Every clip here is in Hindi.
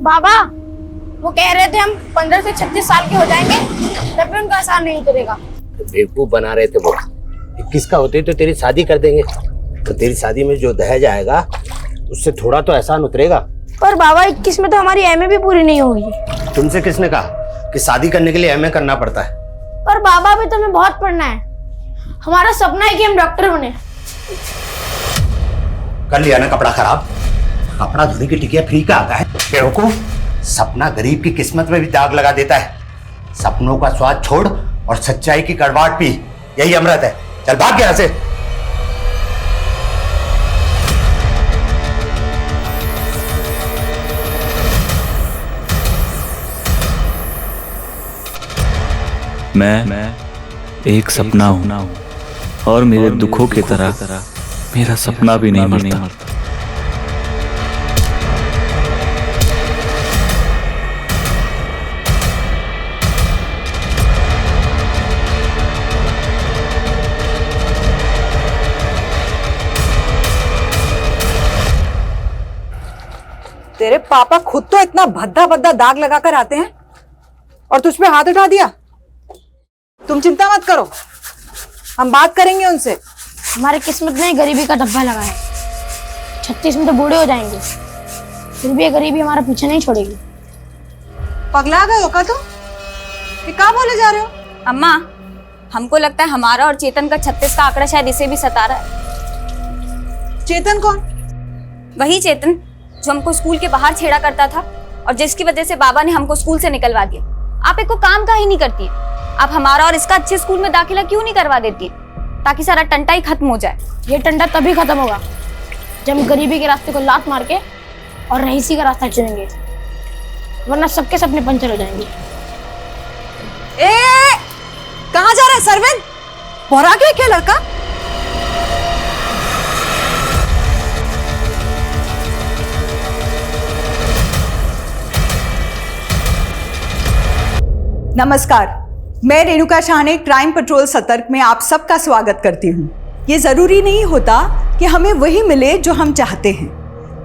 बाबा वो कह रहे थे हम 15 से 36 साल के हो जाएंगे तब भी उनका असर नहीं उतरेगा। बेवकूफ बना रहे थे वो। 21 का होते तो तेरी शादी कर देंगे, तो तेरी शादी में जो दहेज आएगा उससे थोड़ा तो एहसान उतरेगा। पर बाबा 21 में तो हमारी एमए भी पूरी नहीं होगी। तुमसे किसने कहा कि शादी करने के लिए एमए करना पड़ता है? पर बाबा भी तो हमें बहुत पढ़ना है। हमारा सपना है कि हम डॉक्टर बने। कर लिया ना कपड़ा खराब। कपड़ा धोने की टिकिया फ्री का आता है बेवकूफ। सपना गरीब की किस्मत में भी दाग लगा देता है। सपनों का स्वाद छोड़ और सच्चाई की कड़वाहट पी, यही अमृत है। चल भाग यहां से। मैं एक सपना हूं और मेरे दुखों की तरह मेरा सपना भी नहीं मरता। तेरे पापा खुद तो इतना भद्दा भद्दा दाग लगाकर आते हैं और तुझ पे हाथ उठा दिया। तुम चिंता मत करो, हम बात करेंगे उनसे। हमारे किस्मत में गरीबी का धब्बा लगा है। 36 में तो बूढ़े हो जाएंगे, फिर भी ये गरीबी हमारा पीछे नहीं छोड़ेगी। पगला गए हो का तुम? ये क्या बोले जा रहे हो? अम्मा, हमको लगता है हमारा और चेतन का 36 का आंकड़ा शायद इसे भी सता रहा है। चेतन कौन? वही चेतन जो हमको स्कूल के बाहर छेड़ा करता था और जिसकी वजह से बाबा ने हमको स्कूल से निकलवा दिया। आप एक को काम का ही नहीं करती है। आप हमारा और इसका अच्छे स्कूल में दाखिला क्यों नहीं करवा देती है, ताकि सारा टंटा ही खत्म हो जाए। ये टंटा तभी खत्म होगा जब हम गरीबी के रास्ते को लात मार के और रईसी का रास्ता चुनेंगे, वरना सबके सपने पंचर हो जाएंगे। कहाँ जा रहा है सरविन? बोरा गया क्या लड़का? नमस्कार, मैं रेणुका शाहने क्राइम पेट्रोल सतर्क में आप सबका स्वागत करती हूँ। ये जरूरी नहीं होता कि हमें वही मिले जो हम चाहते हैं,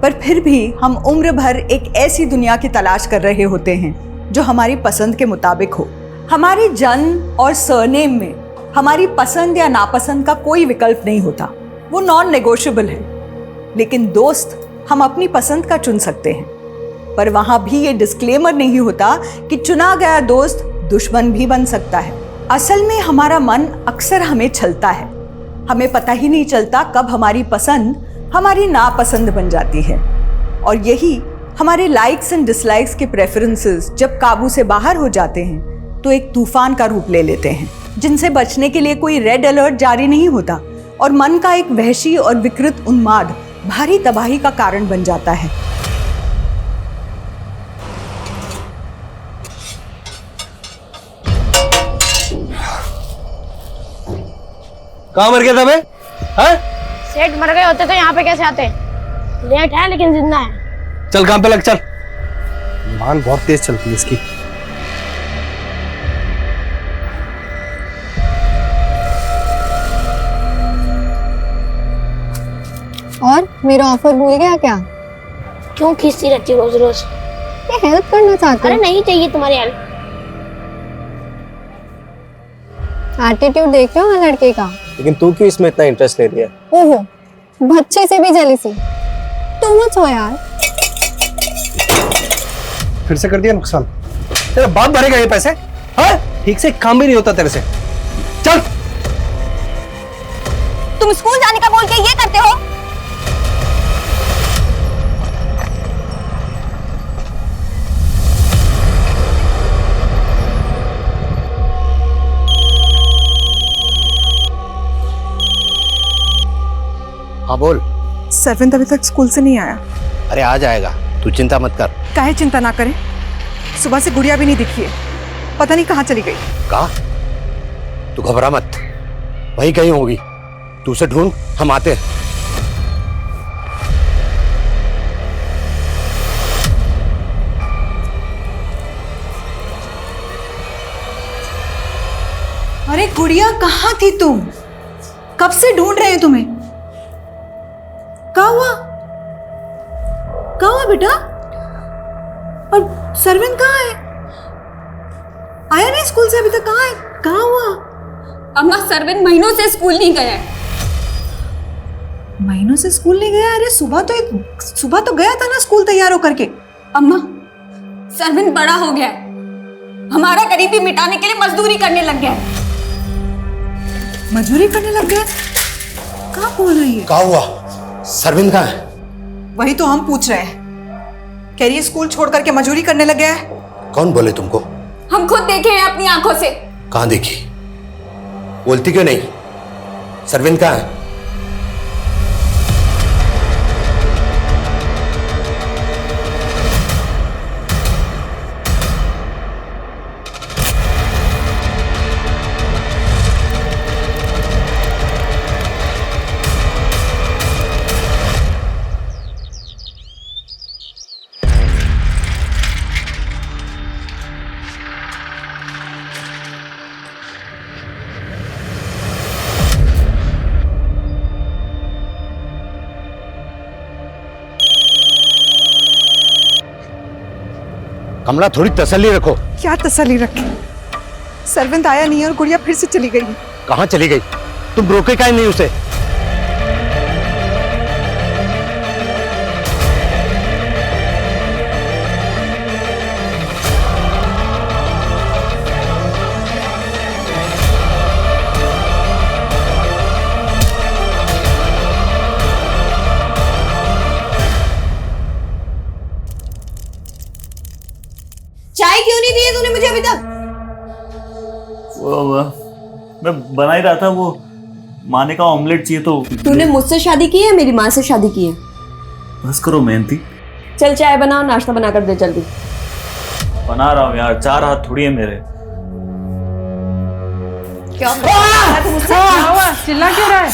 पर फिर भी हम उम्र भर एक ऐसी दुनिया की तलाश कर रहे होते हैं जो हमारी पसंद के मुताबिक हो। हमारे जन्म और सरनेम में हमारी पसंद या नापसंद का कोई विकल्प नहीं होता, वो नॉन नेगोशिएबल है। लेकिन दोस्त हम अपनी पसंद का चुन सकते हैं, पर वहां भी ये डिस्क्लेमर नहीं होता कि चुना गया दोस्त दुश्मन भी बन सकता है। असल में हमारा मन अक्सर हमें छलता है। हमें पता ही नहीं चलता कब हमारी पसंद हमारी नापसंद बन जाती है, और यही हमारे लाइक्स एंड डिसलाइक्स के प्रेफरेंसेस जब काबू से बाहर हो जाते हैं तो एक तूफान का रूप ले लेते हैं, जिनसे बचने के लिए कोई रेड अलर्ट जारी नहीं होता, और मन का एक वहशी और विकृत उन्माद भारी तबाही का कारण बन जाता है। कहाँ मर गया था मैं? सेठ मर गए होते तो यहाँ पे कैसे आते? लेट है लेकिन जिंदा है। चल काम पे लग, चल। मान बहुत तेज चलती है इसकी। और मेरा ऑफर भूल गया क्या? क्यों खींचती रहती रोज रोज? ये हेल्प करना चाहती अरे हूँ। नहीं चाहिए तुम्हारी हेल्प। एटीट्यूड देख रहे हो ना लड़के का? लेकिन तू क्यों इसमें इतना इंटरेस्ट ले रही है? ओहो, बच्चे से भी जेलसी। तू मत हो यार। फिर से कर दिया नुकसान। तेरा बाप भरेगा ये पैसे? हाँ? ठीक से काम भी नहीं होता तेरे से। चल। तुम स्कूल जाने का बोल के ये करते हो? हाँ बोल। 7 अभी तक स्कूल से नहीं आया। अरे आ जाएगा, तू चिंता मत कर। काहे चिंता ना करें, सुबह से गुड़िया भी नहीं दिखी है, पता नहीं कहाँ चली गई। कहा? तू घबरा मत, वही कहीं होगी। तू उसे ढूंढ, हम आते हैं। अरे गुड़िया कहाँ थी तुम? कब से ढूंढ रहे हैं तुम्हें। क्या हुआ बेटा? और सरविन कहाँ है? आया नहीं स्कूल से अभी तक? कहाँ है? कहाँ हुआ? अम्मा सरविन महीनों से स्कूल नहीं गया है। महीनों से स्कूल नहीं गया? अरे सुबह तो गया था ना स्कूल तैयार होकर के। अम्मा सरविन बड़ा हो गया है, हमारा गरीबी मिटाने के लिए मजदूरी करने लग गया है। मजदूरी करने लग गया? कहाँ बोल रही है? क्या हुआ? सरविन कहाँ है? वही तो हम पूछ रहे हैं। कह रही है स्कूल छोड़ करके मजदूरी करने लग गया है। कौन बोले तुमको? हम खुद देखे हैं अपनी आंखों से। कहाँ देखी? बोलती क्यों नहीं? सरविन कहाँ है? कमला थोड़ी तसल्ली रखो। क्या तसल्ली रखे? सरविंद आया नहीं और गुड़िया फिर से चली गई। कहाँ चली गई? तुम रोके काहे नहीं उसे? चाय क्यों नहीं दी है तूने मुझे अभी तक? मैं बना ही रहा था, वो माने का ऑमलेट चाहिए तो। तूने मुझसे शादी की है मेरी माँ से शादी की है? बस करो मेहनती। चल चाय बनाओ, नाश्ता बना कर दे जल्दी। बना रहा हूँ यार, 4 हाथ थोड़ी है मेरे। क्या हुआ? चिल्ला क्यों रहा है?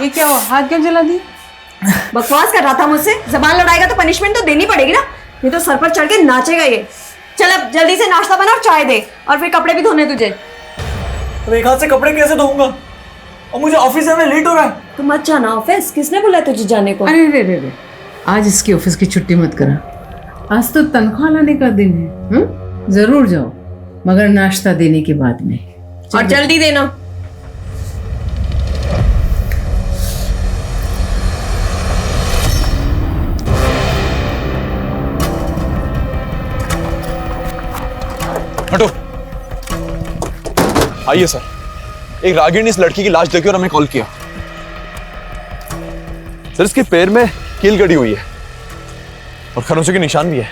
ये क्या हुआ? हाथ क्यों जला दी? बकवास कर रहा था मुझसे। जबान लड़ाएगा तो पनिशमेंट तो देनी पड़ेगी ना, ये तो सर पर चढ़ के नाचेगा ये। चल अब जल्दी से नाश्ता बना और चाय दे, और फिर कपड़े भी धोने तुझे। अब एक हाथ से कपड़े कैसे धोऊंगा? और मुझे ऑफिस जाने लेट हो रहा है। तू मत जाना ऑफिस, किसने बोला तुझे जाने को? अरे रे रे रे, आज इसकी ऑफिस की छुट्टी मत करा। आज तो तनख्वाह लाने का दिन है। जरूर जाओ, मगर नाश्ता देने के बाद में। और जल्दी देना। हटो। आइए सर, एक रागिनी ने इस लड़की की लाश देखी और हमें कॉल किया। सर इसके पैर में कील गड़ी हुई है और खरोंचों के निशान भी है।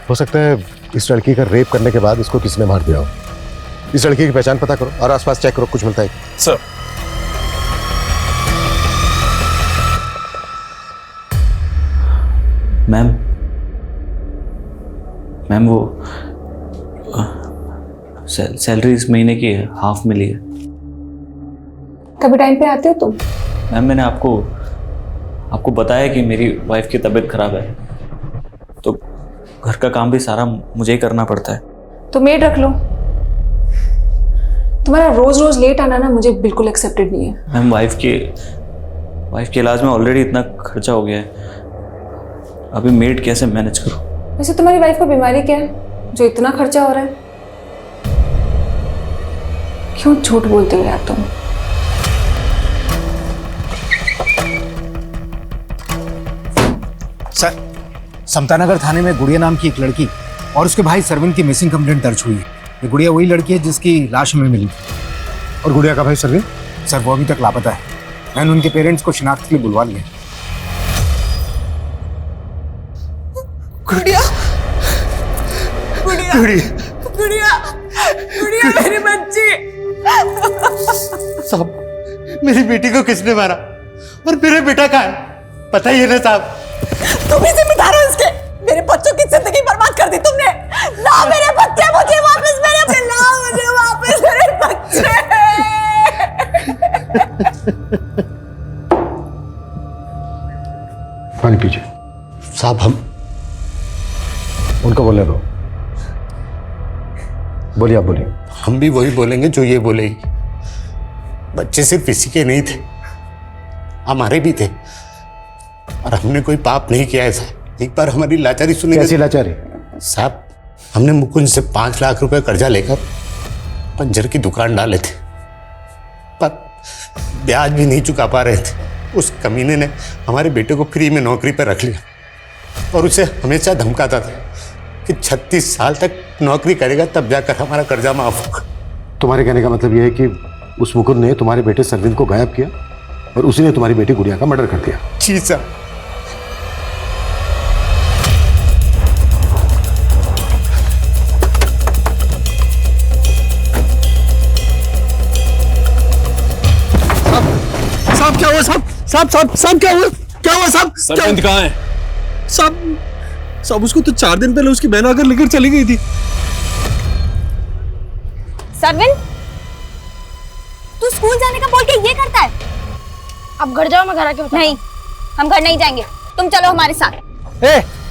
हो सकता है इस लड़की का रेप करने के बाद इसको किसने मार दिया हो। इस लड़की की पहचान पता करो और आसपास चेक करो, कुछ मिलता है। सर मैम वो सैलरी इस महीने की हाफ मिली है। कभी टाइम पे आते हो तुम? मैम मैंने आपको बताया कि मेरी वाइफ की तबीयत खराब है, तो घर का काम भी सारा मुझे ही करना पड़ता है। तो मेड रख लो। तुम्हारा रोज रोज लेट आना ना मुझे बिल्कुल एक्सेप्टेड नहीं है। मैम वाइफ के इलाज में ऑलरेडी इतना खर्चा हो गया है, अभी मेड कैसे मैनेज करूं? वैसे तुम्हारी वाइफ को बीमारी क्या है जो इतना खर्चा हो रहा है? क्यों झूठ बोलते हो यार तुम? सर, समतानगर थाने में गुड़िया नाम की एक लड़की और उसके भाई सरविन की मिसिंग कंप्लेंट दर्ज हुई है। ये गुड़िया वही लड़की है जिसकी लाश हमें मिली और गुड़िया का भाई सरविन, सर वो अभी तक लापता है। मैंने उनके पेरेंट्स को शिनाख्त के लिए बुलवा लिया। गुड़िया गुड़िया गुड़िया गुड़िया मेरी बच्ची। साहब मेरी बेटी को किसने मारा और मेरे बेटा कहाँ है? पता ही है ना साहब। तुम ही जिम्मेदार हो इसके। मेरे बच्चों की जिंदगी बर्बाद कर दी तुमने। ला मेरे बच्चे मुझे वापस, मेरे बच्चे ला मुझे वापस, मेरे बच्चे। पानी पीजिए। साहब हम उनको बोलने दो। बोलिए, आप बोलिए। भी वही बोलेंगे जो ये बोलेगी। बच्चे सिर्फ इसी के नहीं थे, हमारे भी थे, और हमने कोई पाप नहीं किया है साहब। एक बार हमारी लाचारी सुनी। कैसी लाचारी? साहब, हमने मुकुंद से 5 लाख रुपए कर्जा लेकर पंचर की दुकान डाले थे, पर ब्याज भी नहीं चुका पा रहे थे। उस कमीने ने हमारे बेटे को फ्री में नौकरी पर रख लिया और उसे हमेशा धमकाता था कि 36 साल तक नौकरी करेगा तब जाकर हमारा कर्जा माफ होगा। तुम्हारे कहने का मतलब यह है कि उस मुकुंद ने तुम्हारे बेटे सरविंद को गायब किया और उसी ने तुम्हारी बेटी गुड़िया का मर्डर कर दिया? जी साहब। साहब क्या हुआ साहब? साहब क्या हुआ? क्या हुआ साहब? सरविंद कहाँ है? साहब उसको तो 4 दिन पहले उसकी बहन आकर लेकर चली गई थी। सरविंद, तू स्कूल जाने का बोल के ये करता है? अब घर जाओ, मैं घर आके बताता हूं। नहीं, हम घर नहीं जाएंगे, तुम चलो हमारे साथ।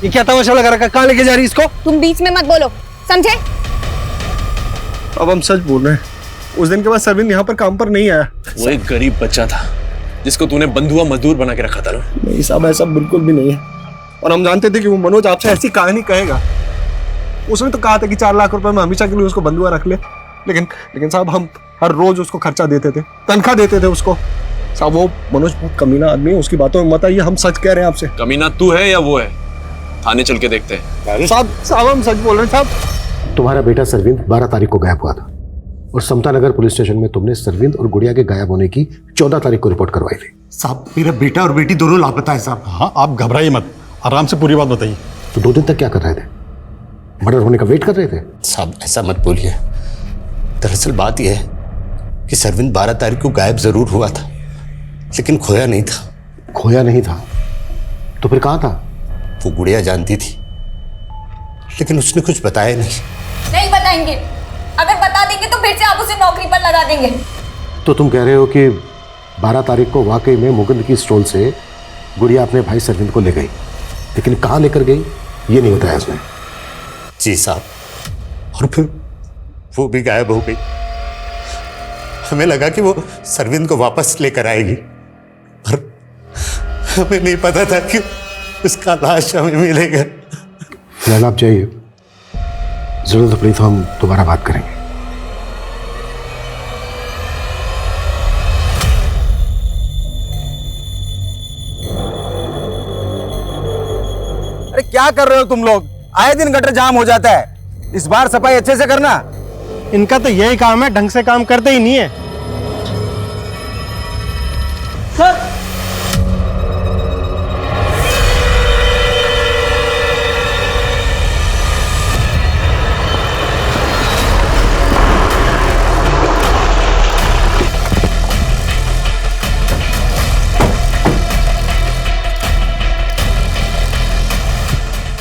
ये क्या तमाशा लगा रखा? कहाँ लेके जा रही इसको? तुम बीच में मत बोलो, समझे? अब हम सच बोल रहे हैं, उस दिन के बाद सरविंद यहाँ पर काम पर नहीं आया। वो एक गरीब बच्चा था जिसको तूने बंधुआ मजदूर बना के रखा था ना? नहीं साहब, ऐसा बिल्कुल भी नहीं है, और हम जानते थे कि वो मनोज आपसे ऐसी कहानी कहेगा। उसने तो कहा था कि 4 लाख रुपए में हमेशा के लिए उसको बंधुआ रख ले, लेकिन साहब हम हर रोज उसको खर्चा देते थे, तनख्वाह देते थे उसको। साहब वो मनोज बहुत कमीना आदमी है, उसकी बातों में मत आइए, हम सच कह रहे हैं आपसे। कमीना तू है या वो है? थाने चल के देखते हैं। साहब हम सच बोल रहे हैं साहब। तुम्हारा बेटा सरविंद 12 तारीख को गायब हुआ था और समता नगर पुलिस स्टेशन में तुमने सरविंद और गुड़िया के गायब होने की 14 तारीख को रिपोर्ट करवाई थी। साहब, मेरा बेटा और बेटी दोनों लापता है साहब। हाँ, आप घबराइए मत, आराम से पूरी बात बताइए। तो 2 दिन तक क्या कर रहे थे? मर्डर होने का वेट कर रहे थे? साहब ऐसा मत बोलिए, दरअसल बात यह है कि सरविंद 12 तारीख को गायब जरूर हुआ था, लेकिन खोया नहीं था। खोया नहीं था तो फिर कहाँ था? वो गुड़िया जानती थी, लेकिन उसने कुछ बताया नहीं। नहीं बताएंगे, अगर बता देंगे तो फिर से आप उसे नौकरी पर लगा देंगे। तो तुम कह रहे हो कि 12 तारीख को वाकई में मुकुंद की स्टॉल से गुड़िया अपने भाई सरविंद को ले गई, लेकिन कहाँ लेकर गई ये नहीं बताया उसने? जी साहब, और फिर वो भी गायब हो गई। हमें लगा कि वो सरविंद को वापस लेकर आएगी, पर हमें नहीं पता था कि उसका लाश हमें मिलेगा। फिलहाल आप जाइए, जरूरत पड़ी तो हम दोबारा बात करेंगे। अरे क्या कर रहे हो तुम लोग? आए दिन गटर जाम हो जाता है, इस बार सफाई अच्छे से करना। इनका तो यही काम है, ढंग से काम करते ही नहीं है।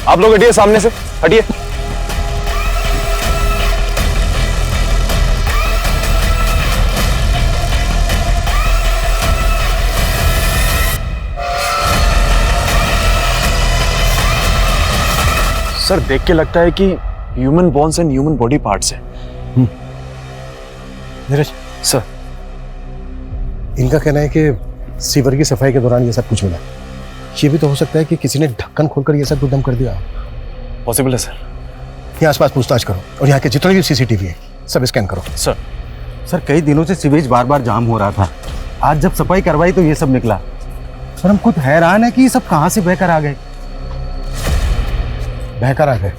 आप लोग हटिए, सामने से हटिए। सर देख के लगता है कि human bones and human body parts है। नीरज सर, इनका कहना है कि सीवर की सफाई के दौरान ये सब कुछ मिला। ये भी तो हो सकता है कि किसी ने ढक्कन खोलकर ये सब गुदम कर दिया। पॉसिबल है सर। यहाँ आसपास पूछताछ करो और यहाँ के जितने भी सीसीटीवी है सब स्कैन करो। सर कई दिनों से सीवेज बार बार जाम हो रहा था, आज जब सफाई करवाई तो ये सब निकला। सर हम खुद हैरान है कि ये सब कहाँ से बहकर आ गए। बहकर आ गए?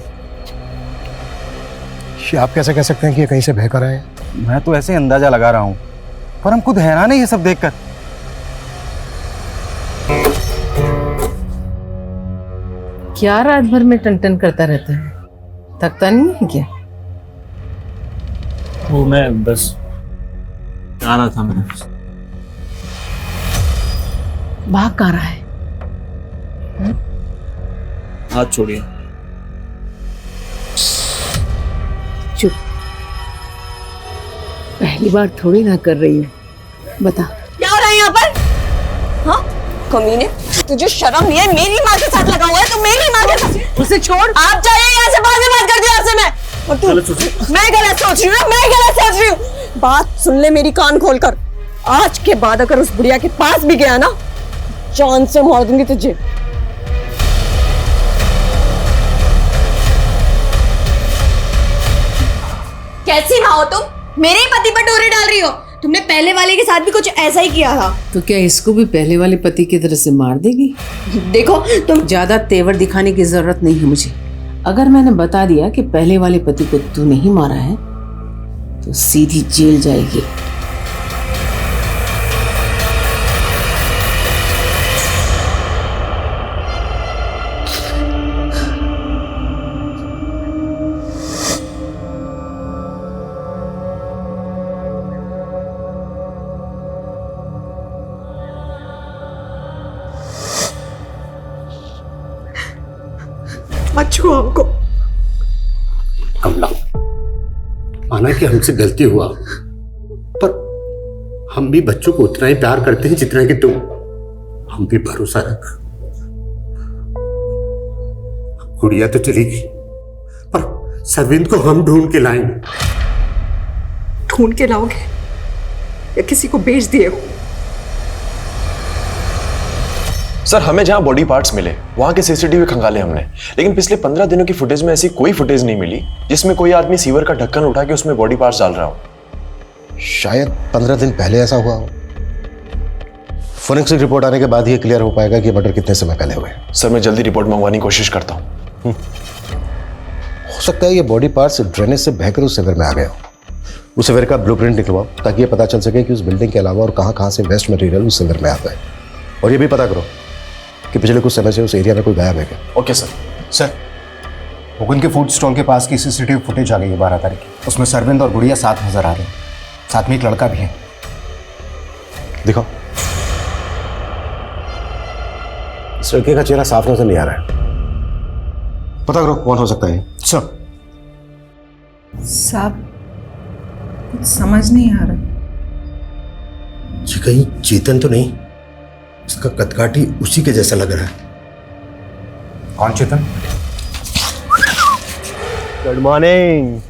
ये आप कैसे कह सकते हैं कि ये कहीं से बहकर आए? मैं तो ऐसे अंदाजा लगा रहा हूँ, पर हम खुद हैरान है ये सब देखकर। क्या रात भर में टन करता रहता है, थकता नहीं है क्या? वो मैं बस आ रहा था। मैं भाग कहाँ रहा है? हाथ छोड़िए। चुप, पहली बार थोड़ी ना कर रही हूँ, बता क्या हो रहा है यहाँ पर? हाँ कमीने, तुझे शर्म नहीं है? मेरी माँ के साथ लगा हुआ है, तो मेरी माँ के साथ। उसे छोड़। आप जाइए यहाँ से, बाद में बात करती हूँ आपसे मैं। और तू, मैं गलत सोच रही हूँ, मैं गलत सोच रही हूँ। बात सुन ले मेरी, कान खोलकर। आज के बाद अगर उस बुढ़िया के पास भी गया ना, जान से मार दूंगी तुझे। कैसी माँ हो तुम? मेरे ही पति पर डोरे डाल रही हो। तुमने पहले वाले के साथ भी कुछ ऐसा ही किया था। तो क्या इसको भी पहले वाले पति की तरह से मार देगी? देखो तुम ज्यादा तेवर दिखाने की जरूरत नहीं है मुझे। अगर मैंने बता दिया कि पहले वाले पति को तू नहीं मारा है तो सीधी जेल जाएगी। मत छुओ हमको। कमला, माना कि हमसे गलती हुआ, पर हम भी बच्चों को उतना ही प्यार करते हैं जितना कि तुम। हम भी भरोसा रख। गुड़िया तो चली गई, पर सरविंद को हम ढूंढ के लाएंगे। ढूंढ के लाओगे या किसी को बेच दिए हो? सर, हमें जहां बॉडी पार्ट्स मिले वहां के सीसीटीवी खंगाले हमने, लेकिन पिछले 15 दिनों की फुटेज में ऐसी कोई फुटेज नहीं मिली जिसमें कोई आदमी सीवर का ढक्कन उठा के उसमें बॉडी पार्ट्स डाल रहा हो। शायद 15 दिन पहले ऐसा हुआ हो। फोरेंसिक रिपोर्ट आने के बाद ही क्लियर हो पाएगा कि मर्डर कितने समय पहले हुए। सर, मैं जल्दी रिपोर्ट मंगवाने की कोशिश करता हूँ। हो सकता है ये बॉडी पार्ट्स ड्रेनेज से बहकर उस सिवर में आ गए हो। उस सिवर का ब्लूप्रिंट निकलवाओ ताकि ये पता चल सके कि उस बिल्डिंग के अलावा और कहाँ से वेस्ट मटेरियल उस सिवर में आता है। और ये भी पता करो कि पिछले कुछ समय से उस एरिया में कोई गायब है क्या। Okay sir. सर, मुकुंद के फूड स्टॉल के पास की सीसीटीवी फुटेज आ गई है 12 तारीख की। उसमें सरविंद और गुड़िया साथ नजर आ रहे हैं। साथ में एक लड़का भी है। दिखाओ। इस लड़के का चेहरा साफ नजर नहीं आ रहा है। पता करो कौन हो सकता है। सर साहब, कुछ समझ नहीं आ रहा। जी कहीं चेतन तो नहीं? इसका कदकाठी उसी के जैसा लग रहा है। कौन चेतन? Good morning.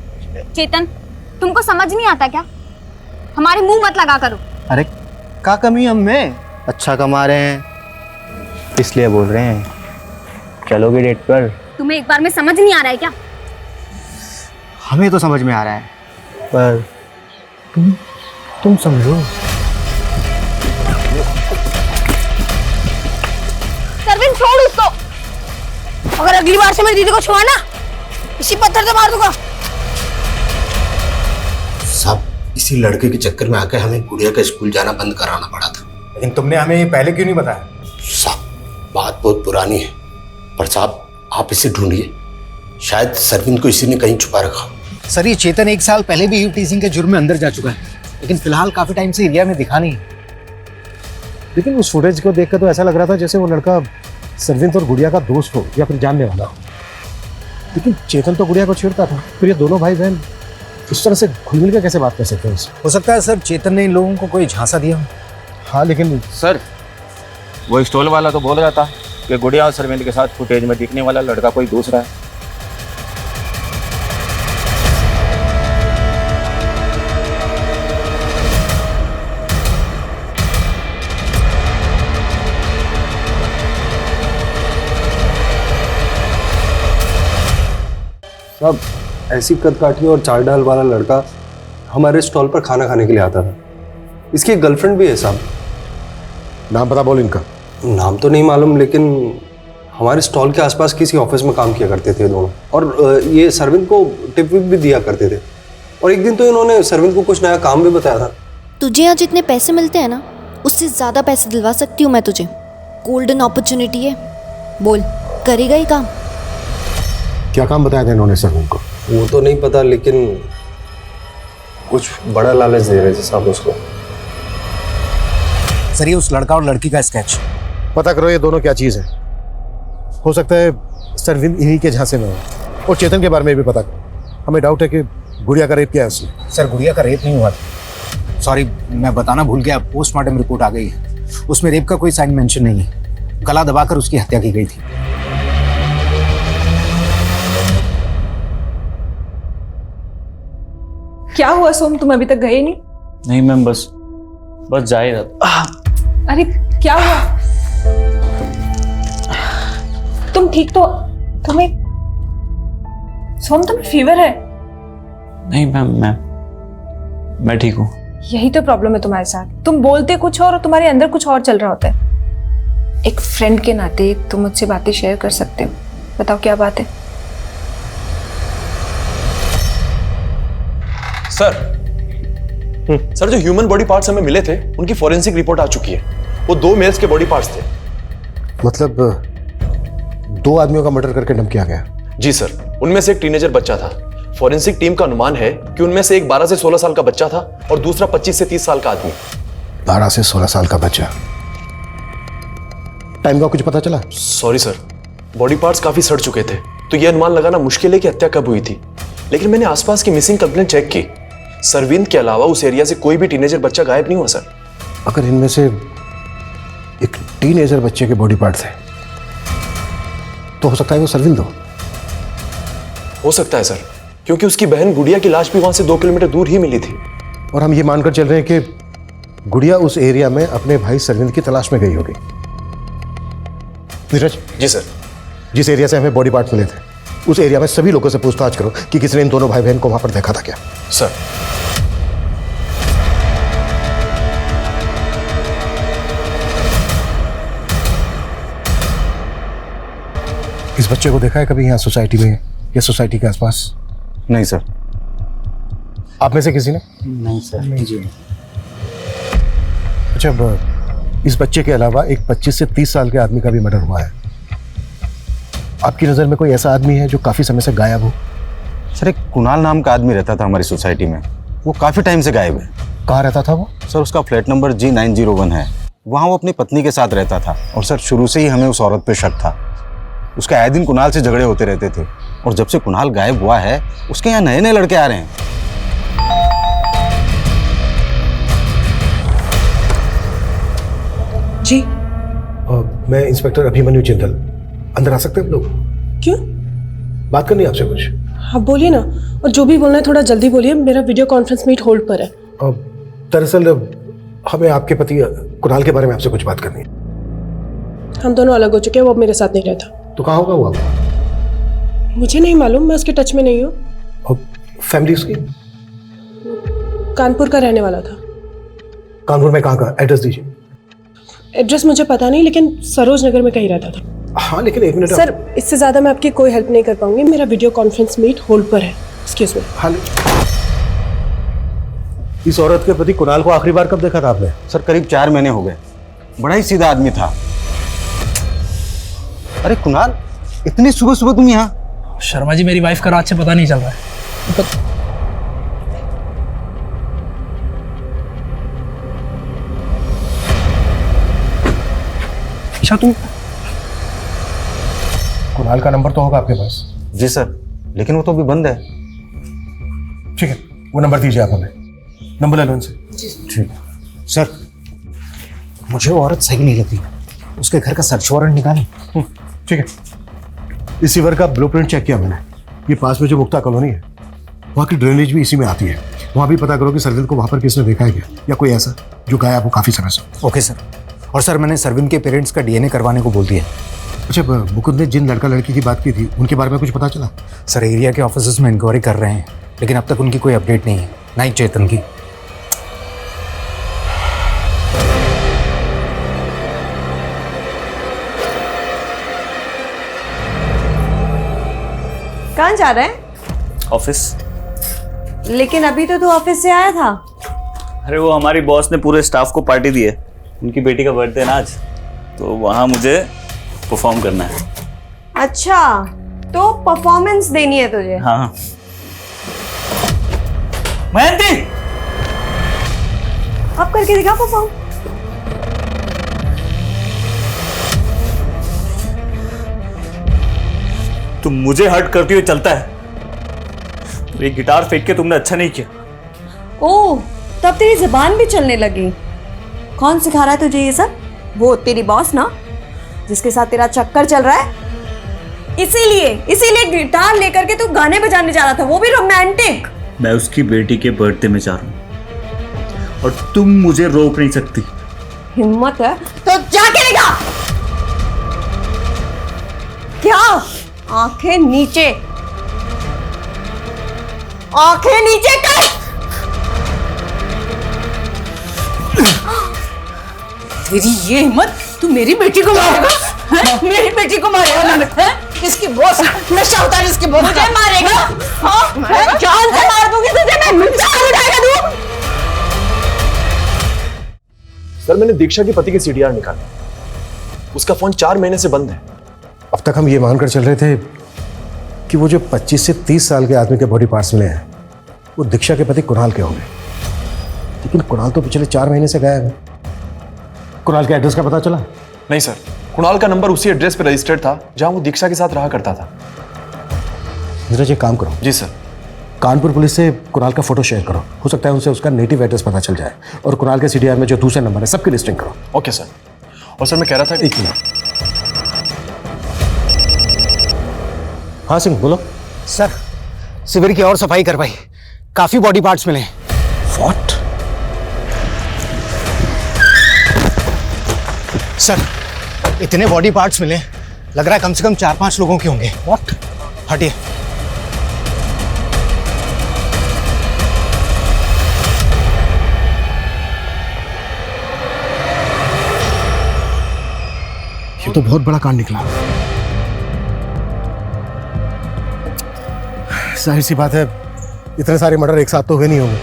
चेतन, तुमको समझ नहीं आता क्या? हमारे मुंह मत लगा करो। अरे क्या कमी हम में? अच्छा कमा रहे हैं इसलिए बोल रहे हैं। चलोगे डेट पर? तुम्हें एक बार में समझ नहीं आ रहा है क्या? हमें तो समझ में आ रहा है, पर तुम समझो। सरविंद, छोड़ उसको। अगर अगली बार से मेरी दीदी को छुआ ना, इसी पत्थर से मार दूंगा। साहब, इसी लड़के के चक्कर में आकर हमें गुड़िया का स्कूल जाना बंद कराना पड़ा था। लेकिन तुमने हमें ये पहले क्यों नहीं बताया? साहब, बात बहुत पुरानी है, पर साहब आप इसे ढूंढिए। शायद सरविंद को इसी ने कहीं छुपा रखा। सर, ये चेतन 1 साल पहले भी टीजिंग के जुर्म में अंदर जा चुका है, लेकिन फिलहाल काफी टाइम से एरिया में दिखा नहीं। लेकिन उस फुटेज को देखकर तो ऐसा लग रहा था जैसे वो लड़का सरविंद और गुड़िया का दोस्त हो या फिर जानने वाला हो। लेकिन चेतन तो गुड़िया को छेड़ता था, फिर ये दोनों भाई बहन इस तरह से घुल मिल के कैसे बात कर सकते हैं? हो सकता है सर चेतन ने इन लोगों को कोई झांसा दिया हो। हाँ, लेकिन सर, वो स्टॉल वाला तो बोल रहा था कि गुड़िया और सरविंद के साथ फुटेज में दिखने वाला लड़का कोई दूसरा है। अब ऐसी कदकाठी और चाल ढाल वाला लड़का हमारे स्टॉल पर खाना खाने के लिए आता था। इसकी गर्लफ्रेंड भी है साहब। नाम पता बोल इनका। नाम तो नहीं मालूम, लेकिन हमारे स्टॉल के आसपास किसी ऑफिस में काम किया करते थे दोनों। और ये सरविंद को टिप विप भी दिया करते थे। और एक दिन तो इन्होंने सरविंद को कुछ नया काम भी बताया था। तुझे यहाँ जितने पैसे मिलते हैं ना, उससे ज़्यादा पैसे दिलवा सकती हूँ मैं तुझे। गोल्डन अपॉर्चुनिटी है, बोल करेगा ही काम। क्या काम बताया था इन्होंने सरविंद को? वो तो नहीं पता, लेकिन कुछ बड़ा लालच दे रहे थे साहब उसको। सर, ये उस लड़का और लड़की का स्केच। पता करो ये दोनों क्या चीज़ है। हो सकता है सरविंद इन्हीं के झांसे में हो। और चेतन के बारे में भी पता करो। हमें डाउट है कि गुड़िया का रेप किया है उसने। सर, गुड़िया का रेप नहीं हुआ था। सॉरी, मैं बताना भूल गया। पोस्टमार्टम रिपोर्ट आ गई है, उसमें रेप का कोई साइन मेंशन नहीं है। गला दबाकर उसकी हत्या की गई थी। क्या हुआ सोम, तुम अभी तक गए नहीं? नहीं मैम, बस बस जा ही रहा था। अरे क्या हुआ? तुम ठीक तो? तुम्हें फीवर है? नहीं मैम, मैं ठीक हूँ। यही तो प्रॉब्लम है तुम्हारे साथ, तुम बोलते कुछ और तुम्हारे अंदर कुछ और चल रहा होता है। एक फ्रेंड के नाते तुम मुझसे बातें शेयर कर सकते हो, बताओ क्या बात है? सर जो ह्यूमन बॉडी पार्ट्स हमें मिले थे उनकी फॉरेंसिक रिपोर्ट आ चुकी है। वो 2 मेल्स के बॉडी पार्ट्स थे। मतलब 2 आदमियों का मर्डर करके डंप किया गया? जी सर, उनमें से एक टीनेजर बच्चा था। फॉरेंसिक टीम का अनुमान है कि उनमें से एक 12 से 16 साल का बच्चा था और दूसरा 25 से 30 साल का आदमी। 12 से 16 साल का बच्चा। टाइम का कुछ पता चला? सॉरी सर, बॉडी पार्ट्स काफी सड़ चुके थे, तो यह अनुमान लगाना मुश्किल है कि हत्या कब हुई थी। लेकिन मैंने आसपास की मिसिंग कंप्लेंट चेक की, सरविंद के अलावा उस एरिया से कोई भी टीनेजर बच्चा गायब नहीं हुआ सर। अगर इनमें से एक टीनेजर बच्चे के बॉडी पार्ट थे तो हो सकता है वो सरविंद हो सकता है सर, क्योंकि उसकी बहन गुड़िया की लाश भी वहां से 2 किलोमीटर दूर ही मिली थी। और हम ये मानकर चल रहे हैं कि गुड़िया उस एरिया में अपने भाई सरविंद की तलाश में गई होगी। नीरज। जी सर। जिस एरिया से हमें बॉडी पार्ट मिले थे उस एरिया में सभी लोगों से पूछताछ करो कि किसी ने इन दोनों भाई बहन को वहां पर देखा था क्या। सर। इस बच्चे को देखा है कभी यहाँ सोसाइटी में या सोसाइटी के आसपास? नहीं सर। आप में से किसी ने? नहीं सर। नहीं जी। अच्छा, इस बच्चे के अलावा एक 25 से 30 साल के आदमी का भी मर्डर हुआ है। आपकी नजर में कोई ऐसा आदमी है जो काफी समय से गायब हो? सर, एक कुणाल नाम का आदमी रहता था हमारी सोसाइटी में, वो काफी टाइम से गायब है। कहाँ रहता था वो? सर, उसका फ्लैट नंबर G901 है। वहाँ वो अपनी पत्नी के साथ रहता था और सर शुरू से ही हमें उस औरत पे शक था। उसके आए दिन कुणाल से झगड़े होते रहते थे और जब से कुणाल गायब हुआ है उसके यहाँ नए नए लड़के आ रहे हैं। जी। मैं इंस्पेक्टर अभिमन्यु जिंदल। अंदर आ सकते हैं आप लोग? क्यों? बात करनी है आपसे कुछ। हाँ बोलिए ना, और जो भी बोलना है थोड़ा जल्दी बोलिए, मेरा वीडियो कॉन्फ्रेंस मीट होल्ड पर है। दरअसल हमें आपके पति कुणाल के बारे में आपसे कुछ बात करनी है। हम दोनों अलग हो चुके हैं, वो अब मेरे साथ नहीं रहता। तो कहाँ होगा वो आपका? मुझे नहीं मालूम, मैं उसके टच में नहीं हूँ। और फैमिली उसकी? कानपुर का रहने वाला था। कानपुर में कहाँ का? एड्रेस दीजिए। एड्रेस मुझे पता नहीं, लेकिन सरोज नगर में कहीं रहता था। हाँ, लेकिन 1 मिनट सर, इससे ज्यादा मैं आपकी कोई हेल्प नहीं कर पाऊंगी, मेरा वीडियो कॉन्फ्रेंस मीट होल्ड पर है। Excuse me. हाँ, इस औरत के पति कुणाल को आखिरी बार कब देखा था आपने? सर, करीब 4 महीने हो गए। बड़ा ही सीधा आदमी था। अरे कुणाल, इतनी सुबह सुबह तुम यहाँ? शर्मा जी, मेरी वाइफ का रात से पता नहीं चल रहा है। अच्छा, तुम कुणाल का नंबर तो होगा आपके पास? जी सर, लेकिन वो तो अभी बंद है। ठीक है, वो नंबर दीजिए आप हमें। नंबर ले लो उनसे। ठीक है सर। मुझे वो औरत सही नहीं लगती, उसके घर का सर्च वारंट निकालें। ठीक है, इस रिवर का ब्लूप्रिंट चेक किया मैंने। ये पास में जो मुक्ता कॉलोनी है वहाँ की ड्रेनेज भी इसी में आती है। वहाँ भी पता करो कि सरविंद को वहाँ पर किसने देखा है क्या, या कोई ऐसा जो गायब हो काफी समय से। Okay sir. और सर, मैंने सरविंद के पेरेंट्स का DNA करवाने को बोल दिया। अच्छा, मुकुंद ने जिन लड़का लड़की की बात की थी उनके बारे में कुछ पता चला? सर, एरिया के ऑफिसर्स में इंक्वायरी कर रहे हैं, लेकिन अब तक उनकी कोई अपडेट नहीं है, ना ही चेतन की। कहाँ जा रहा है? ऑफिस। लेकिन अभी तो तू ऑफिस से आया था। अरे वो हमारी बॉस ने पूरे स्टाफ को पार्टी दी है, उनकी बेटी का बर्थडे ना आज, तो वहाँ मुझे परफॉर्म करना है। अच्छा, तो परफॉर्मेंस देनी है तुझे? हाँ। मयंती, अब करके दिखा परफॉर्म। तुम मुझे हर्ट करती हुई चलता है, तो ये गिटार फेंक के तुमने अच्छा नहीं किया। ओह, तब तेरी जुबान भी चलने लगी। कौन सिखा रहा है तुझे ये सब? वो तेरी बॉस ना, जिसके साथ तेरा चक्कर चल रहा है। इसीलिए गिटार लेकर के तू गाने बजाने जा रहा था, वो भी रोमांटिक। मैं उसकी बेटी के बर्थडे में जा रहा हूँ और तुम मुझे रोक नहीं सकती। हिम्मत है तो जाके दिखा। क्या? आंखें नीचे, आंखें नीचे कर। तेरी ये हिम्मत, तू मेरी बेटी को मारेगा? मेरी बेटी को मारेगा ना? इसकी बॉस नशा उतार, इसकी बॉस मुझे मारेगा? हाँ, जान से मार दूंगी तुझे मैं। जान उठाएगा तू? सर मैंने दीक्षा के पति के सीडीआर निकाला, उसका फोन 4 महीने से बंद है। अब तक हम ये मानकर चल रहे थे कि वो जो 25 से 30 साल के आदमी के बॉडी पार्ट्स मिले हैं वो दीक्षा के पति कुणाल के होंगे, लेकिन कुणाल तो पिछले 4 महीने से गायब है। कुणाल के एड्रेस का पता चला? नहीं सर, कुणाल का नंबर उसी एड्रेस पर रजिस्टर्ड था जहां वो दीक्षा के साथ रहा करता था। नीरज एक काम करो। जी सर। कानपुर पुलिस से कुणाल का फोटो शेयर करो, हो सकता है उनसे उसका नेटिव एड्रेस पता चल जाए, और कुणाल के सीडीआर में जो दूसरे नंबर है सबकी लिस्टिंग करो। Okay sir. और सर मैं कह रहा था, एक मिनट। हाँ सिंह बोलो। सर शिविर की और सफाई करवाई, काफी बॉडी पार्ट्स मिले। व्हाट? सर इतने बॉडी पार्ट्स मिले, लग रहा है कम से कम 4-5 लोगों के होंगे। व्हाट? हटिए। ये तो बहुत बड़ा कांड निकला। जाहिर सी बात है इतने सारे मर्डर एक साथ तो हुए नहीं होंगे,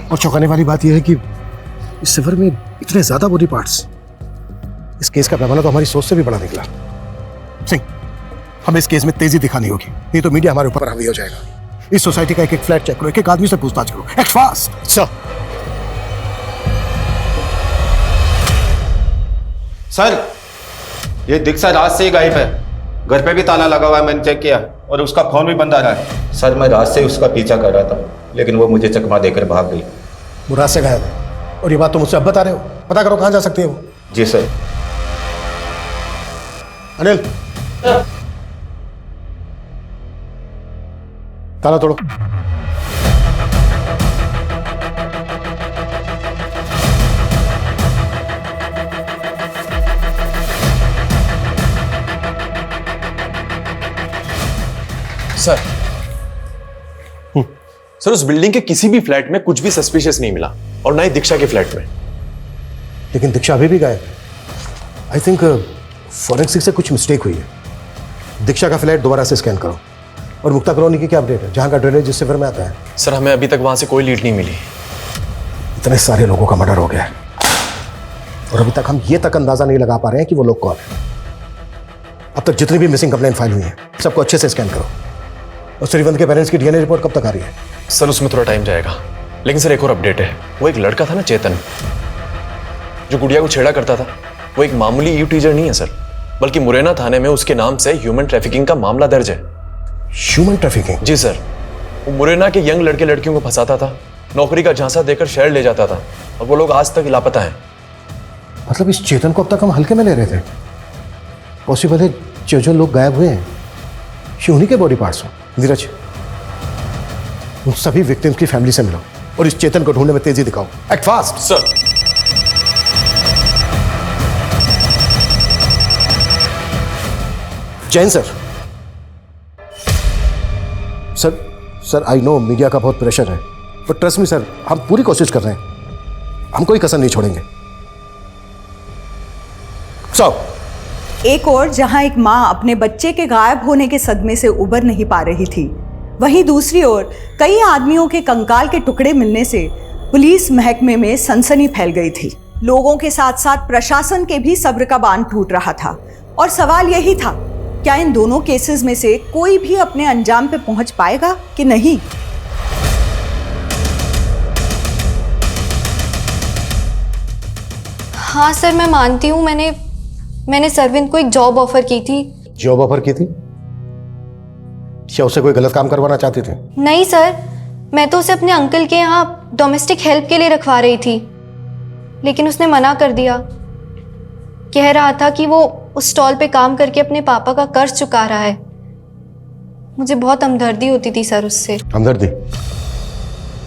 और चौंकाने वाली बात यह है कि इस शिविर में इतने ज्यादा बॉडी पार्ट्स। इस केस का पैमाना तो हमारी सोच से भी बड़ा निकला। सिंह, हमें इस केस में तेजी दिखानी होगी, नहीं तो मीडिया हमारे ऊपर हावी हो जाएगा। इस सोसाइटी का एक फ्लैट चेक करो, एक आदमी से पूछताछ करो। Act fast sir. सर ये दीक्षा रात से ही गायब है, घर पे भी ताला लगा हुआ है, मैंने चेक किया, और उसका फोन भी बंद आ रहा है। सर मैं रात से उसका पीछा कर रहा था, लेकिन वो मुझे चकमा देकर भाग गई। वो रात से गायब है, और ये बात तो मुझसे अब बता रहे हो? पता करो कहां जा सकती है वो। जी सर। अनिल ताला तोड़ो। सर उस बिल्डिंग के किसी भी फ्लैट में कुछ भी सस्पिशियस नहीं मिला, और ना ही दीक्षा के फ्लैट में। लेकिन दीक्षा अभी भी गायब है। आई थिंक फॉरेंसिक से कुछ मिस्टेक हुई है। दीक्षा का फ्लैट दोबारा से स्कैन करो। और मुक्ता कॉलोनी की क्या अपडेट है, जहां का ड्रेनेज जिस शिविर में आता है? सर हमें अभी तक वहां से कोई लीड नहीं मिली। इतने सारे लोगों का मर्डर हो गया है, और अभी तक हम ये तक अंदाजा नहीं लगा पा रहे हैं कि वो लोग कौन है। अब तक जितनी भी मिसिंग कंप्लेंट फाइल हुई है सबको अच्छे से स्कैन करो। और श्रीवंत के पेरेंट्स की डीएनए रिपोर्ट कब तक आ रही है? सर उसमें थोड़ा टाइम जाएगा, लेकिन सर एक और अपडेट है। वो एक लड़का था ना चेतन, जो गुड़िया को छेड़ा करता था, वो एक मामूली यू टीचर नहीं है सर, बल्कि मुरैना थाने में उसके नाम से ह्यूमन ट्रैफिकिंग का मामला दर्ज है। Human trafficking? जी सर। वो मुरैना के यंग लड़के लड़कियों को फंसाता था, नौकरी का झांसा देकर शहर ले जाता था, और वो लोग आज तक लापता हैं। मतलब इस चेतन को अब तक हम हल्के में ले रहे थे? पॉसिबल है जो लोग गायब हुए हैं ये उन्हीं के बॉडी पार्ट्स हो। नीरज, उन सभी विक्टिम्स की फैमिली से मिलो और इस चेतन को ढूंढने में तेजी दिखाओ। Act fast. Sir. Jain sir. Sir I know media का बहुत प्रेशर है, बट ट्रस्ट मी सर, हम पूरी कोशिश कर रहे हैं, हम कोई कसर नहीं छोड़ेंगे। एक और जहां एक मां अपने बच्चे के गायब होने के सदमे से उबर नहीं पा रही थी, वहीं दूसरी ओर कई आदमियों के कंकाल के टुकड़े मिलने से पुलिस महकमे में सनसनी फैल गई थी। लोगों के साथ साथ प्रशासन के भी सब्र का बांध टूट रहा था, और सवाल यही था, क्या इन दोनों केसेस में से कोई भी अपने अंजाम पे पहुंच पाएगा कि नहीं? हाँ सर, मैं मानती हूँ मैंने सरविंद को एक जॉब ऑफर की थी। जॉब ऑफर की थी? क्या उससे कोई गलत काम करवाना चाहती थी? नहीं सर, मैं तो उसे अपने अंकल के यहाँ डोमेस्टिक हेल्प के लिए रखवा रही थी, लेकिन उसने मना कर दिया। कह रहा था कि वो उस स्टॉल पे काम करके अपने पापा का कर्ज चुका रहा है। मुझे बहुत हमदर्दी होती थी सर उससे। हमदर्दी?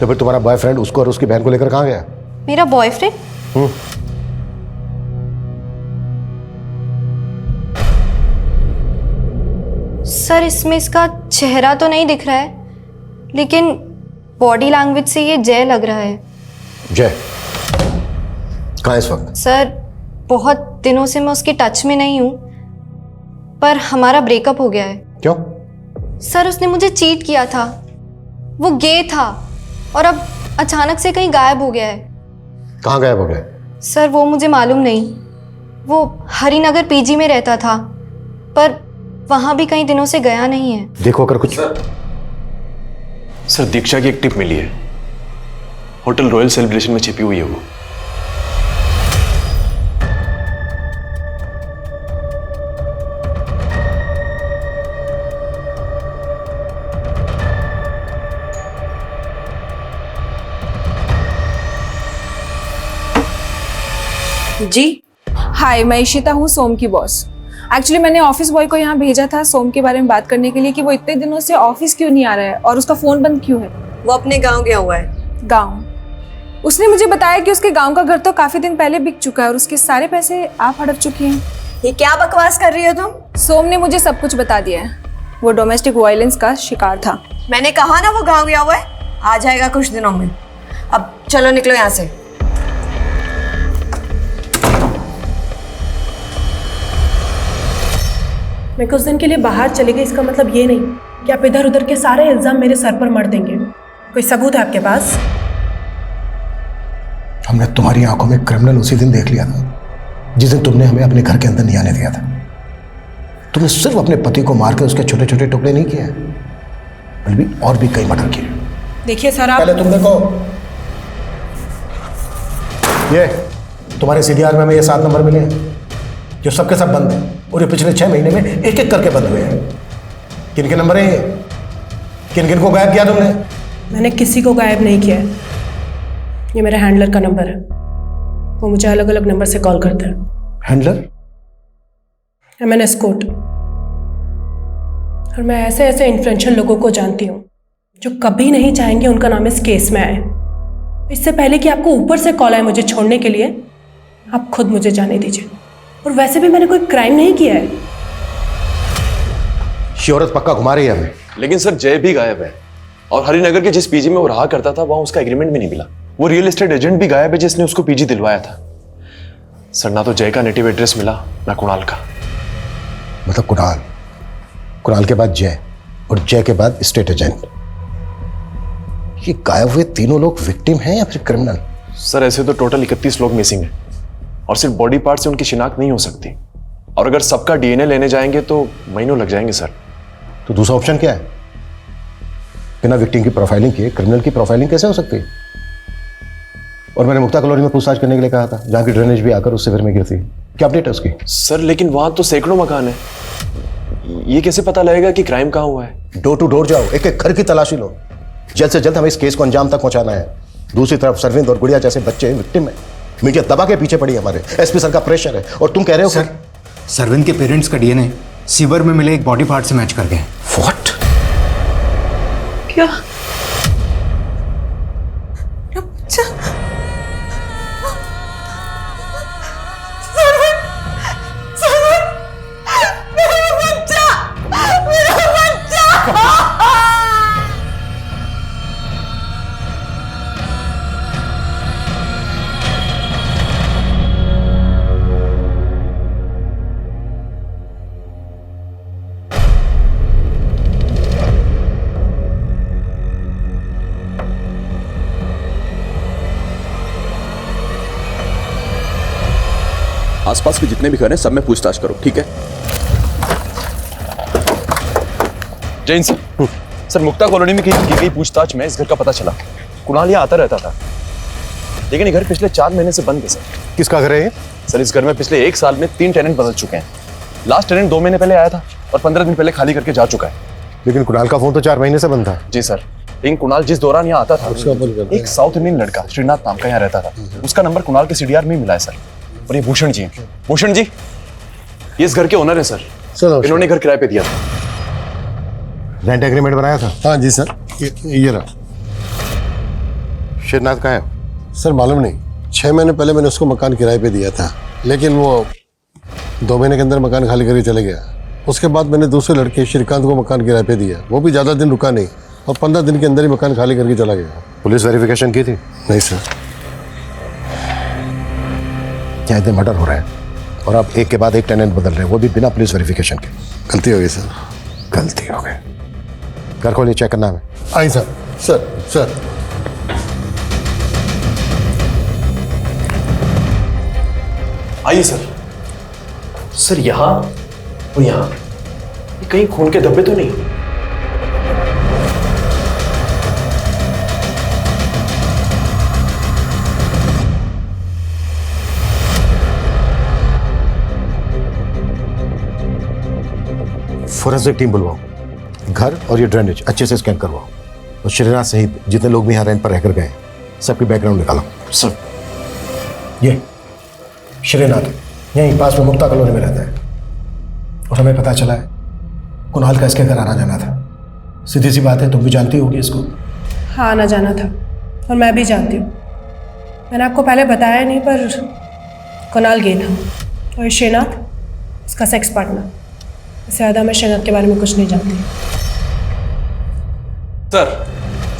तो फिर तुम्हारा बॉयफ्रेंड उसको और उसकी बहन को लेकर कहाँ गया? मेरा बॉयफ्रेंड? सर इसमें इसका चेहरा तो नहीं दिख रहा है, लेकिन बॉडी लैंग्वेज से ये जय लग रहा है। जय कहाँ है इस वक्त? सर बहुत दिनों से मैं उसके टच में नहीं हूं, पर हमारा ब्रेकअप हो गया है। क्यों? सर उसने मुझे चीट किया था, वो गे था और अब अचानक से कहीं गायब हो गया है। कहाँ गायब हो गया? सर वो मुझे मालूम नहीं, वो हरिनगर पीजी में रहता था, पर वहां भी कई दिनों से गया नहीं है। देखो अगर कुछ। सर दीक्षा की एक टिप मिली है, होटल रॉयल सेलिब्रेशन में छिपी हुई है वो। जी हाय, मैं इशिता हूँ, सोम की बॉस। एक्चुअली मैंने ऑफिस बॉय को यहाँ भेजा था सोम के बारे में बात करने के लिए कि वो इतने दिनों से ऑफिस क्यों नहीं आ रहा है और उसका फोन बंद क्यों है। वो अपने गांव गया हुआ है। गांव? उसने मुझे बताया कि उसके गांव का घर तो काफी दिन पहले बिक चुका है और उसके सारे पैसे आप हड़प चुकी हैं। ये क्या बकवास कर रही हो तुम? सोम ने मुझे सब कुछ बता दिया है, वो डोमेस्टिक वायलेंस का शिकार था। मैंने कहा ना वो गाँव गया हुआ है, आ जाएगा कुछ दिनों में। अब चलो निकलो यहाँ से। मैं कुछ दिन के लिए बाहर चली गई, इसका मतलब ये नहीं कि आप इधर उधर के सारे इल्जाम मेरे सर पर मर देंगे। कोई सबूत है आपके पास? हमने तुम्हारी आंखों में क्रिमिनल उसी दिन देख लिया था जिस दिन तुमने हमें अपने घर के अंदर नहीं आने दिया था। तुमने सिर्फ अपने पति को मार के उसके छोटे छोटे टुकड़े नहीं किए, बल्कि और भी कई मर्डर किए। देखिए सर, आप पहले तुम देखो, ये तुम्हारे सीडीआर में हमें ये 7 नंबर मिले हैं जो सबके सब बंद हैं और ये पिछले 6 महीने में एक एक करके बंद हुए हैं। किन के नंबर है? किन किन को गायब किया तुमने? मैंने किसी को गायब नहीं किया है, ये मेरे हैंडलर का नंबर है, वो मुझे अलग अलग नंबर से कॉल करता है। हैंडलर? MNS court. और मैं ऐसे ऐसे इन्फ्लुएंशियल लोगों को जानती हूँ जो कभी नहीं चाहेंगे उनका नाम इस केस में आए। इससे पहले कि आपको ऊपर से कॉल आए मुझे छोड़ने के लिए, आप खुद मुझे जाने दीजिए। और वैसे भी मैंने कोई क्राइम नहीं किया है। शोहरत पक्का घुमा रही है हमें। लेकिन सर जय भी गायब है और हरिनगर के जिस पीजी में वो रहा करता था वहां उसका एग्रीमेंट भी नहीं मिला। वो रियल एस्टेट एजेंट भी गायब है जिसने उसको पीजी दिलवाया था। सर ना तो जय का नेटिव एड्रेस मिला ना कुणाल का। मतलब कुणाल के बाद जय और जय के बाद स्टेट एजेंट। ये गायब हुए तीनों लोग विक्टिम हैं या फिर क्रिमिनल? सर ऐसे तो टोटल 31 लोग मिसिंग हैं और सिर्फ बॉडी पार्ट से उनकी शिनाख्त नहीं हो सकती, और अगर सबका डीएनए लेने जाएंगे तो महीनों लग जाएंगे सर। तो दूसरा ऑप्शन क्या है? बिना विक्टिम की प्रोफाइलिंग किए क्रिमिनल की प्रोफाइलिंग कैसे हो सकती है? और मैंने मुक्ता कॉलोनी में पूछताछ करने के लिए कहा था, जहां की ड्रेनेज भी आकर उस शिविर में गिरती है। क्या अपडेट है उसकी? सर लेकिन वहां तो सैकड़ों मकान है, ये कैसे पता लगेगा कि क्राइम कहाँ हुआ है? डोर टू डोर जाओ, एक एक घर की तलाशी लो। जल्द से जल्द हमें इस केस को अंजाम तक पहुंचाना है। दूसरी तरफ सरविंद और गुड़िया जैसे बच्चे विक्टिम है, मीडिया दबा के पीछे पड़ी है, हमारे एसपी सर का प्रेशर है, और तुम कह रहे हो सर सरविंद के पेरेंट्स का डीएनए सीवर में मिले एक बॉडी पार्ट से मैच कर गए। व्हाट? क्या? आसपास के जितने भी घर हैं सब में पूछताछ करो, ठीक है? जैन सर, सर मुक्ता कॉलोनी में की गई पूछताछ में इस घर का पता चला। कुणाल यहाँ आता रहता था, लेकिन ये घर पिछले 4 महीने से बंद है सर। किसका घर है ये? सर इस घर में पिछले 1 साल में 3 टेनेंट बदल चुके हैं। लास्ट टेनेंट 2 महीने पहले आया था और 15 दिन पहले खाली करके जा चुका है। लेकिन कुणाल का फोन तो 4 महीने से बंद था। जी सर, लेकिन कुणाल जिस दौरान यहाँ आता था एक साउथ इंडियन लड़का श्रीनाथ नाम का यहाँ रहता था, उसका नंबर कुणाल के सीडीआर में मिला है सर। और ये भूषण जी हैं। भूषण जी ये इस घर के ओनर है सर, इन्होंने घर किराए पे दिया था। रेंट एग्रीमेंट बनाया था? हाँ जी सर, ये रहा। श्रीनाथ कहाँ है? सर मालूम नहीं, 6 महीने पहले मैंने उसको मकान किराए पे दिया था, लेकिन वो 2 महीने के अंदर मकान खाली करके चले गया। उसके बाद मैंने दूसरे लड़के श्रीकांत को मकान किराए पे दिया, वो भी ज़्यादा दिन रुका नहीं और 15 दिन के अंदर ही मकान खाली करके चला गया। पुलिस वेरिफिकेशन की थी? नहीं सर। क्या इतने मर्डर हो रहे हैं और आप एक के बाद एक टेनेंट बदल रहे हैं, वो भी बिना पुलिस वेरिफिकेशन के? गलती हो गई सर। गलती हो गई। घर खोलिए, चेक करना है। आई सर। सर सर आइए सर। सर यहाँ और यहाँ ये कहीं खून के धब्बे तो नहीं? फोरेंसिक टीम बुलवाओ, घर और ये ड्रेनेज अच्छे से स्कैन करवाओ और श्रीनाथ सहित जितने लोग भी यहाँ रेंट पर रहकर गए सबकी बैकग्राउंड निकालो। सर। ये श्रीनाथ यहीं पास में मुक्ता कॉलोनी में रहता है और हमें पता चला है कुणाल का इसके घर आना जाना था। सीधी सी बात है, तुम भी जानती होगी इसको। हाँ, आना जाना था और मैं भी जानती हूँ। मैंने आपको पहले बताया नहीं, पर कुणाल गे था और श्रीनाथ इसका सेक्स पार्टनर। इससे ज़्यादा मैं श्रीनाथ के बारे में कुछ नहीं जानती। सर,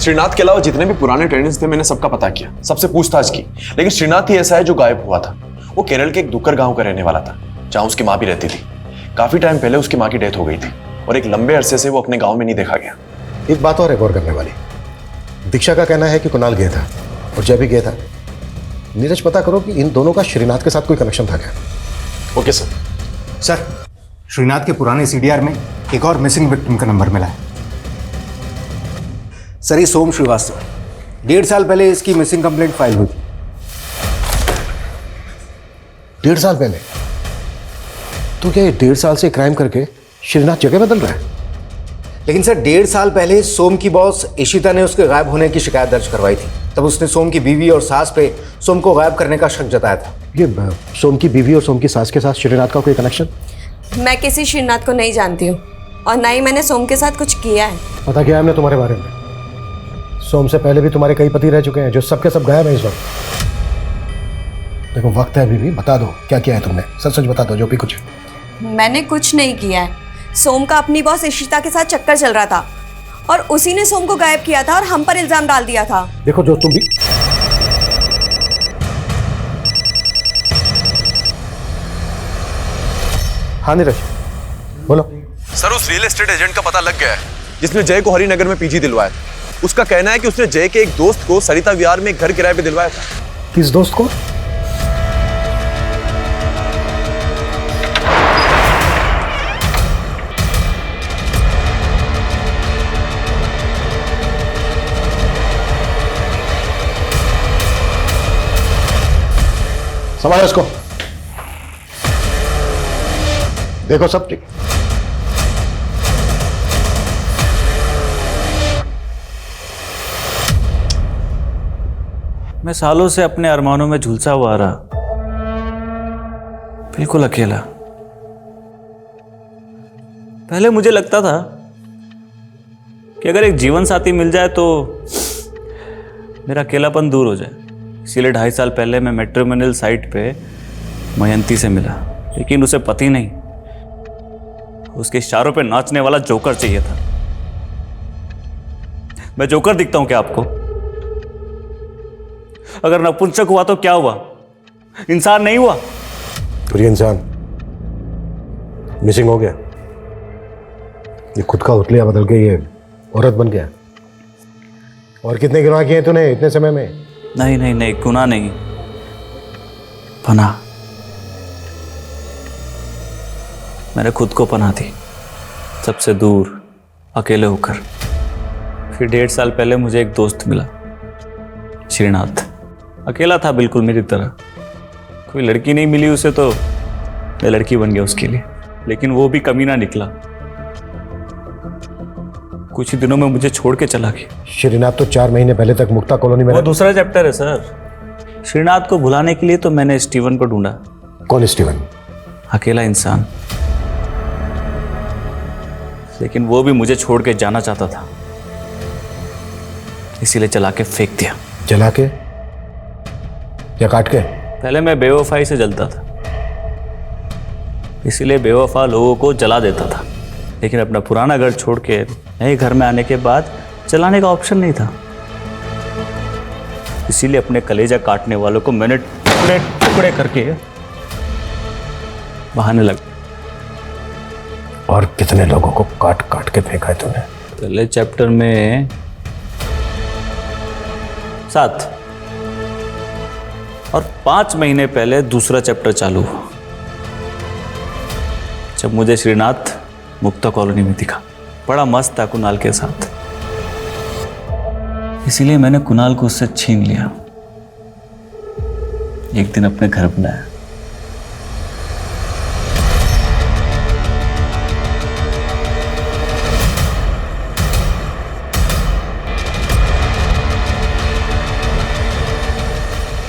श्रीनाथ के अलावा जितने भी पुराने टेनेंट्स थे मैंने सबका पता किया, सबसे पूछताछ की, लेकिन श्रीनाथ ही ऐसा है जो गायब हुआ था। वो केरल के एक दुक्कर गांव का रहने वाला था, जहां उसकी माँ भी रहती थी। काफी टाइम पहले उसकी माँ की डेथ हो गई थी और एक लंबे अरसे से वो अपने गांव में नहीं देखा गया। एक बात और है गौर करने वाली, दीक्षा का कहना है कि कुणाल गया था और जय भी गया था। नीरज, पता करो कि इन दोनों का श्रीनाथ के साथ कोई कनेक्शन था क्या? Okay sir. सर, श्रीनाथ के पुराने सीडीआर में एक और मिसिंग विक्टिम का नंबर मिला है। सर, ये सोम श्रीवास्तव, 1.5 साल पहले इसकी मिसिंग कंप्लेंट फाइल हुई थी। 1.5 साल पहले? तो क्या ये 1.5 साल से क्राइम करके श्रीनाथ जगह बदल रहा है? लेकिन सर, 1.5 साल पहले सोम की बॉस इशिता ने उसके गायब होने की शिकायत दर्ज करवाई थी। तब उसने सोम की बीवी और सास पे सोम को गायब करने का शक जताया था। ये सोम की बीवी और सोम की सास के साथ श्रीनाथ का कोई कनेक्शन? मैं किसी श्रीनाथ को नहीं जानती हूँ और ना ही मैंने सोम के साथ कुछ किया है। पता किया हमने तुम्हारे बारे में। सोम से पहले भी तुम्हारे कई पति रह चुके हैं जो सबके सब गायब हैं इस वक्त। देखो, वक्त है अभी भी, बता दो क्या किया है तुमने, सच सच बता दो जो भी कुछ है। मैंने कुछ नहीं किया है। सोम का अपनी बॉस इशिता के साथ चक्कर चल रहा था और उसी ने सोम को गायब किया था और हम पर इल्जाम डाल दिया था। देखो, जो तुम भी हाँ नीरज बोलो। सर, उस रियल एस्टेट एजेंट का पता लग गया है जिसने जय को हरिनगर में पीजी दिलवाया था। उसका कहना है कि उसने जय के एक दोस्त को सरिता विहार में एक घर किराए पे दिलवाया था। किस दोस्त को? संभालो इसको। देखो सब ठीक। मैं सालों से अपने अरमानों में झुलसा हुआ रहा, बिल्कुल अकेला। पहले मुझे लगता था कि अगर एक जीवन साथी मिल जाए तो मेरा अकेलापन दूर हो जाए। इसीलिए 2.5 साल पहले मैं मैट्रिमोनियल साइट पे मयंती से मिला, लेकिन उसे पति नहीं, उसके इशारों पे नाचने वाला जोकर चाहिए था। मैं जोकर दिखता हूं क्या आपको? अगर नपुंसक हुआ तो क्या हुआ? इंसान नहीं हुआ? तो ये इंसान मिसिंग हो गया, ये खुद का उतलिया बदल के ये औरत बन गया। और कितने गुनाह किए तूने इतने समय में? नहीं नहीं नहीं, गुनाह नहीं, पनाह। मैंने खुद को पनाह दी, सबसे दूर, अकेले होकर। फिर 1.5 साल पहले मुझे एक दोस्त मिला, श्रीनाथ। अकेला था बिल्कुल मेरी तरह, कोई लड़की नहीं मिली उसे तो मैं लड़की बन गया उसके लिए, लेकिन वो भी कमीना निकला। कुछ ही दिनों में मुझे छोड़ के चला गया। श्रीनाथ तो 4 महीने पहले तक मुक्ता कॉलोनी में। वो दूसरा चैप्टर है सर। श्रीनाथ को भुलाने के लिए तो मैंने स्टीवन को ढूंढा। कौन स्टीवन? अकेला इंसान, लेकिन वो भी मुझे छोड़ के जाना चाहता था, इसीलिए चला के फेंक दिया। जला के या काट के? पहले मैं बेवफाई से जलता था, इसीलिए बेवफा लोगों को जला देता था। लेकिन अपना पुराना घर छोड़ के नए घर में आने के बाद जलाने का ऑप्शन नहीं था, इसीलिए अपने कलेजा काटने वालों को मैंने टुकड़े टुकड़े करके बहाने लगा। और कितने लोगों को काट काट के फेंका है तूने? पहले चैप्टर में 7 और 5 महीने पहले दूसरा चैप्टर चालू हुआ, जब मुझे श्रीनाथ मुक्ता कॉलोनी में दिखा। बड़ा मस्त था कुणाल के साथ, इसीलिए मैंने कुणाल को उससे छीन लिया। एक दिन अपने घर बुलाया।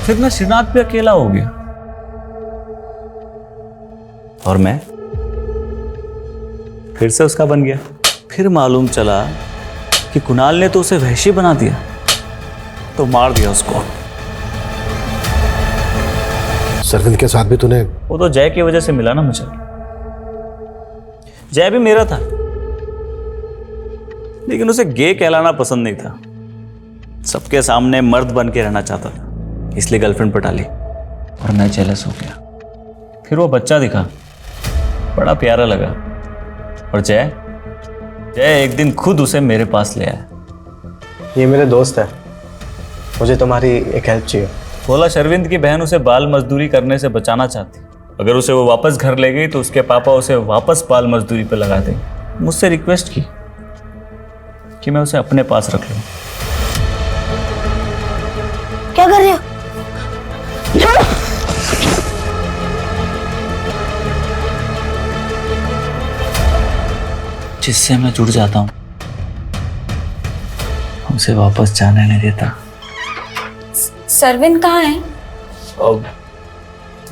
फिर मैं श्रीनाथ पे अकेला हो गया और मैं फिर से उसका बन गया। फिर मालूम चला कि कुणाल ने तो उसे वहशी बना दिया, तो मार दिया उसको। सरविंद के साथ भी तूने? वो तो जय की वजह से मिला ना मुझे। जय भी मेरा था, लेकिन उसे गे कहलाना पसंद नहीं था। सबके सामने मर्द बन के रहना चाहता था, इसलिए गर्लफ्रेंड पटा ली और मैं जेलस हो गया। फिर वो बच्चा दिखा, बड़ा प्यारा लगा, और जय एक दिन खुद उसे मेरे पास ले आया। ये मेरे दोस्त है, मुझे तुम्हारी एक हेल्प चाहिए। बोला शर्विंद की बहन उसे बाल मजदूरी करने से बचाना चाहती, अगर उसे वो वापस घर ले गई तो उसके पापा उसे वापस बाल मजदूरी पे लगा देंगे। मुझसे रिक्वेस्ट की कि मैं उसे अपने पास रख लूं। क्या कर रहे हो? जिससे मैं जुड़ जाता हूं, उसे वापस जाने नहीं देता। सरविंद कहाँ है?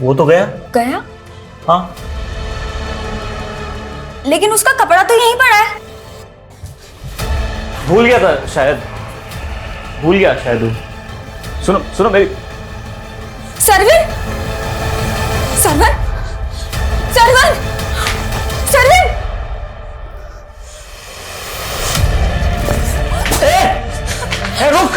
वो तो गया। गया? हाँ, लेकिन उसका कपड़ा तो यहीं पड़ा है। भूल गया था शायद, भूल गया शायद वो। सुनो मेरी। सरविंद, सरविंद, सरविंद, सरविंद! रुक!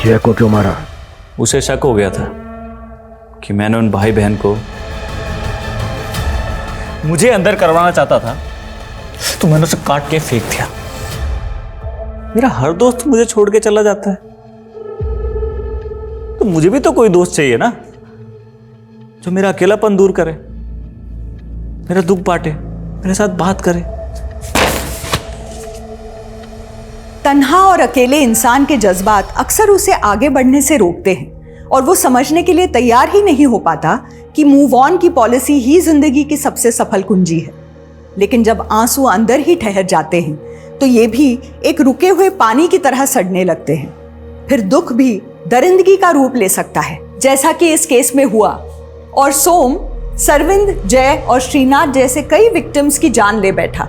जय को क्यों मारा? उसे शक हो गया था कि मैंने उन भाई बहन को मुझे अंदर करवाना चाहता था, तो मैंने उसे काट के फेंक दिया। मेरा हर दोस्त मुझे छोड़ के चला जाता है, तो मुझे भी तो कोई दोस्त चाहिए ना, जो मेरा अकेलापन दूर करे, मेरा दुख बांटे, मेरे साथ बात करे। तन्हा और अकेले इंसान के जज्बात अक्सर उसे आगे बढ़ने से रोकते हैं और वो समझने के लिए तैयार ही नहीं हो पाता कि मूव ऑन की पॉलिसी ही जिंदगी की सबसे सफल कुंजी है। लेकिन जब आंसू अंदर ही ठहर जाते हैं तो ये भी एक रुके हुए पानी की तरह सड़ने लगते हैं। फिर दुख भी दरिंदगी का रूप ले सकता है, जैसा कि इस केस में हुआ, और सोम, सरविंद, जय और श्रीनाथ जैसे कई विक्टिम्स की जान ले बैठा।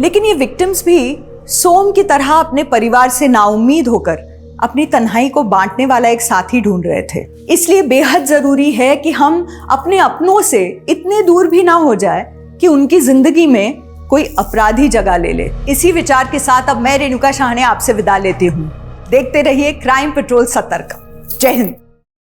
लेकिन ये विक्टिम्स भी सोम की तरह अपने परिवार से नाउम्मीद होकर अपनी तन्हाई को बांटने वाला एक साथी ढूंढ रहे थे। इसलिए बेहद जरूरी है कि हम अपने अपनों से इतने दूर भी ना हो जाए कि उनकी जिंदगी में कोई अपराधी जगह ले ले। इसी विचार के साथ अब मैं रेणुका शाहने आपसे विदा लेती हूँ। देखते रहिए क्राइम पेट्रोल सतर्क। जय हिंद।